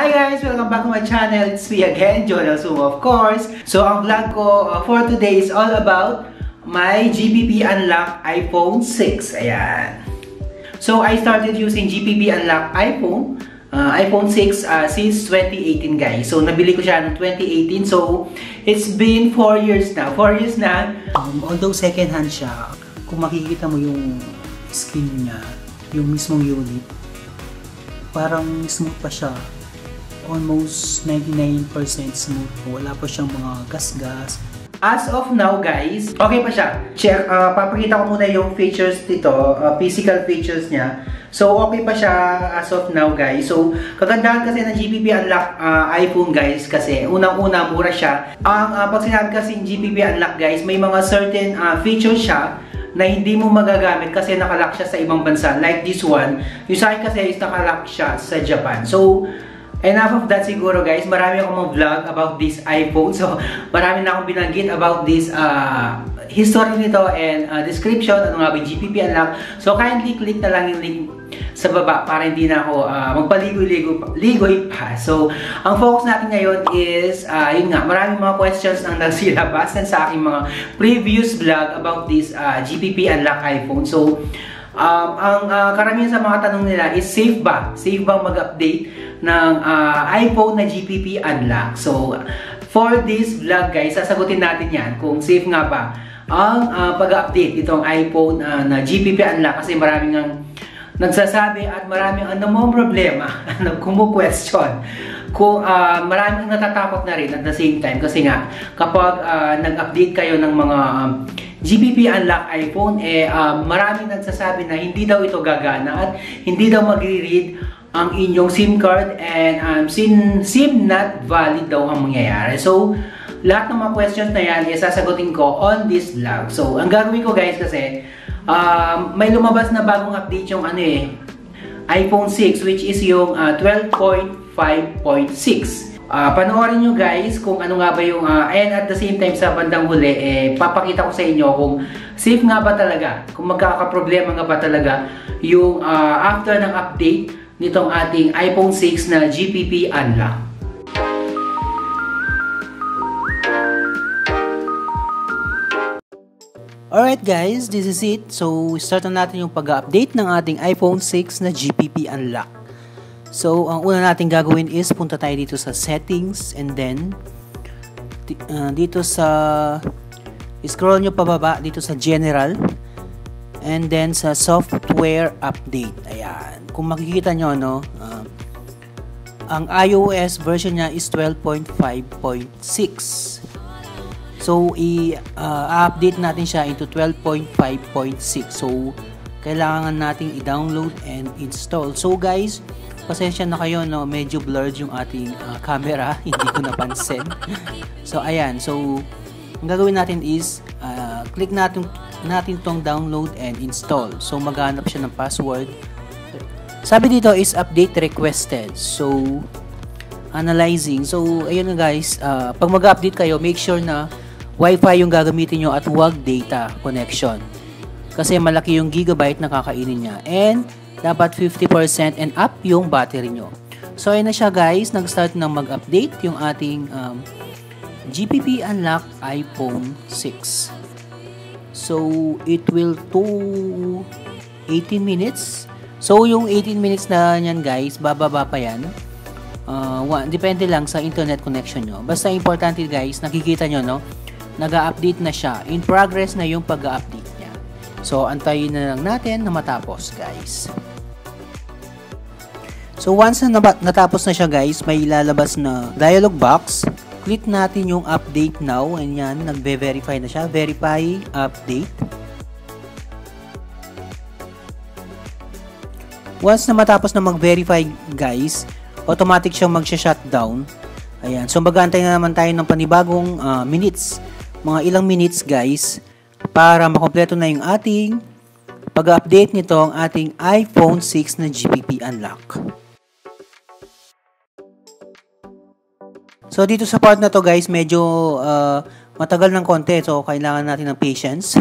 Hi guys! Welcome back to my channel. It's me again, Jonel Sumo of course. So ang vlog ko for today is all about my GPP Unlock iPhone 6. Ayan. So I started using GPP Unlock iPhone 6 since 2018 guys. So nabili ko siya noong 2018. So it's been 4 years na. 4 years na. Although second hand siya, kung makikita mo yung skin niya, yung mismong unit, parang smooth pa siya. Almost 99% smooth. Wala pa siyang mga gas-gas. As of now guys, okay pa siya. Check, papakita ko muna yung features dito, physical features niya. So okay pa siya as of now guys. So kagandahan kasi ng GPP Unlock iPhone guys, kasi unang-una mura siya. Pag sinabi kasi GPP Unlock guys, may mga certain features siya na hindi mo magagamit kasi nakalock siya sa ibang bansa. Like this one, yung sa akin kasi is nakalock siya sa Japan. So enough of that siguro guys. Marami akong vlog about this iPhone. So marami na akong binanggit about this history nito and description. Ano nga ba yung GPP Unlock. So kindly click na lang yung link sa baba para hindi na ako magpaligoy pa. So ang focus natin ngayon is yun nga, maraming mga questions ang nagsilabasan sa aking mga previous vlog about this GPP Unlock iPhone. So ang karamihan sa mga tanong nila is safe ba? Safe bang mag-update ng iPhone na GPP Unlock? So for this vlog guys, sasagutin natin yan kung safe nga ba ang pag-update itong iPhone na GPP Unlock, kasi maraming ang nagsasabi at maraming ang namang problema kumu-question. Kung maraming natatakot na rin at the same time, kasi nga kapag nag-update kayo ng mga GPP Unlock iPhone, maraming nagsasabi na hindi daw ito gagana at hindi daw magre-read ang inyong SIM card and SIM not valid daw ang mangyayari. So lahat ng mga questions na yan sasagutin ko on this vlog. So ang gagawin ko guys, kasi may lumabas na bagong update yung iPhone 6, which is yung 12.5.6. Panoorin nyo guys kung ano nga ba yung and at the same time sa bandang huli, papakita ko sa inyo kung safe nga ba talaga, kung magkakaproblema nga ba talaga yung after ng update nitong ating iPhone 6 na GPP Unlock. Alright guys, this is it. So start na natin yung pag-update ng ating iPhone 6 na GPP Unlock. So ang una natin gagawin is punta tayo dito sa settings and then dito sa scroll nyo pababa dito sa general and then sa software update. Ayan, kung makikita nyo ang iOS version niya is 12.5.6. so i-update natin siya into 12.5.6. so kailangan nating i-download and install. So guys, pasensya na kayo, medyo blurred yung ating camera, hindi ko napansin. So ayan, so ang gagawin natin is click natin tong download and install. So maghanap siya ng password. Sabi dito is update requested. So analyzing. So ayun na guys, pag mag-update kayo, make sure na Wi-Fi yung gagamitin nyo at huwag data connection, kasi malaki yung gigabyte na kakainin niya and dapat 50% and up yung battery nyo. So ayun na siya guys, nag-start nang mag-update yung ating GPP Unlock iPhone 6. So it will to 18 minutes. So yung 18 minutes na yan guys, bababa pa yan. Depende lang sa internet connection nyo. Basta importante guys, nakikita nyo nag-update na siya. In progress na yung pag-update niya. So antayin na lang natin na matapos guys. So once na natapos na siya guys, may ilalabas na dialog box. Click natin yung update now and yan, nagbe-verify na siya. Verify update. Once na matapos na mag-verify guys, automatic siyang magsha-shutdown. Ayan. So mag-aantay na naman tayo ng panibagong minutes. Mga ilang minutes guys para makompleto na yung ating pag-update nito ang ating iPhone 6 na GPP Unlock. So dito sa part na to guys, medyo matagal ng konti, so kailangan natin ng patience.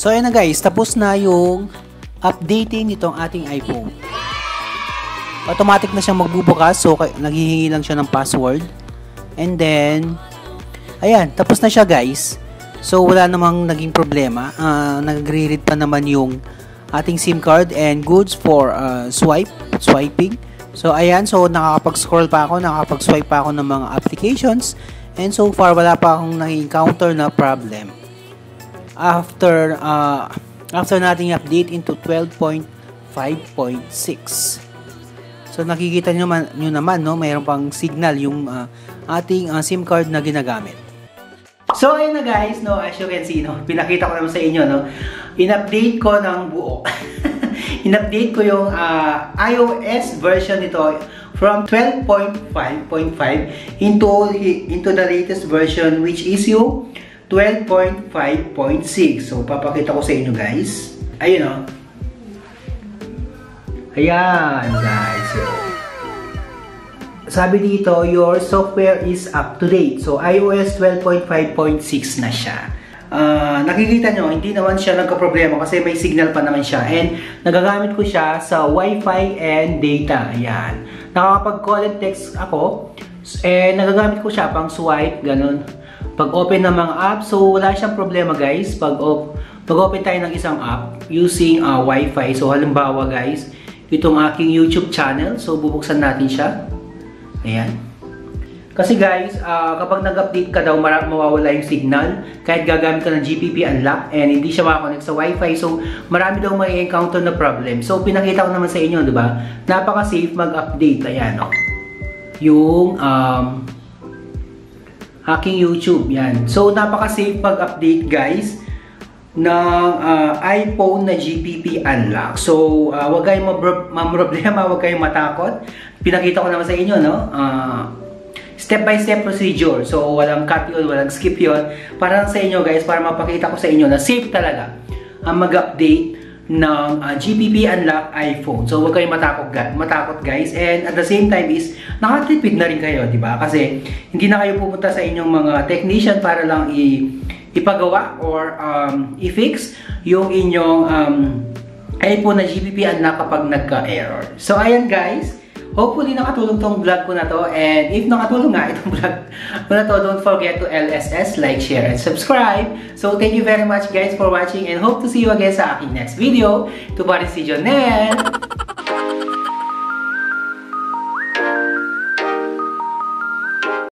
So ayun na guys, tapos na yung updating nitong ating iPhone. Automatic na siyang magbubukas, so naghihingi lang siya ng password. And then, ayan, tapos na siya guys. So wala namang naging problema. Nagre-read pa naman yung ating SIM card and goods for swiping. So ayan, so nakakapag-scroll pa ako, nakakapag-swipe pa ako ng mga applications. And so far, wala pa akong na-encounter na problem. After nating update into 12.5.6. So nakikita nyo naman, no, mayroon pang signal yung ating SIM card na ginagamit. So ayun na guys, no, as you can see, no, pinakita ko naman sa inyo, no, in-update ko ng buo. In-update ko yung iOS version nito from 12.5.5 into the latest version, which is yung 12.5.6. So papakita ko sa inyo guys. Ayun, no. Ayan guys. So, sabi dito, your software is up to date. So, iOS 12.5.6 na siya. Nakikita nyo, hindi naman siya nagka-problema kasi may signal pa naman siya. And, nagagamit ko siya sa Wi-Fi and data. Ayan. Nakakapag-call and text ako. And, nagagamit ko siya pang swipe, ganun. Pag-open ng mga app. So, wala siyang problema guys. Pag-open tayo ng isang app using Wi-Fi. So, halimbawa guys, itong aking YouTube channel. So, bubuksan natin siya. Ayan. Kasi guys, kapag nag-update ka daw, mawawala yung signal. Kahit gagamit ka ng GPP unlock and hindi siya makakonect sa Wi-Fi. So, marami daw may encounter na problem. So, pinakita ko naman sa inyo, di ba? Napaka-safe mag-update. Ayan, no? Yung aking YouTube. Yan. So, napaka-safe mag-update, guys, ng iPhone na GPP unlock. So, wag kayong problema, wag kayong matakot. Pinakita ko naman sa inyo, no? Step-by-step procedure. So, walang cut yun, walang skip yun. Para sa inyo, guys, para mapakita ko sa inyo na safe talaga ang mag-update ng GPP unlock iPhone. So, wag kayong matakot, guys. And at the same time is, nakatipid na rin kayo, di ba? Kasi, hindi na kayo pupunta sa inyong mga technician para lang ipagawa or i-fix yung inyong iPhone na GPP unlock kapag nagka-error. So, ayan guys. Hopefully, nakatulong tong vlog ko na to. And if nakatulong nga itong vlog ko na to, don't forget to LSS, like, share, and subscribe. So, thank you very much guys for watching and hope to see you again sa aking next video. Ito pa rin si Jonel.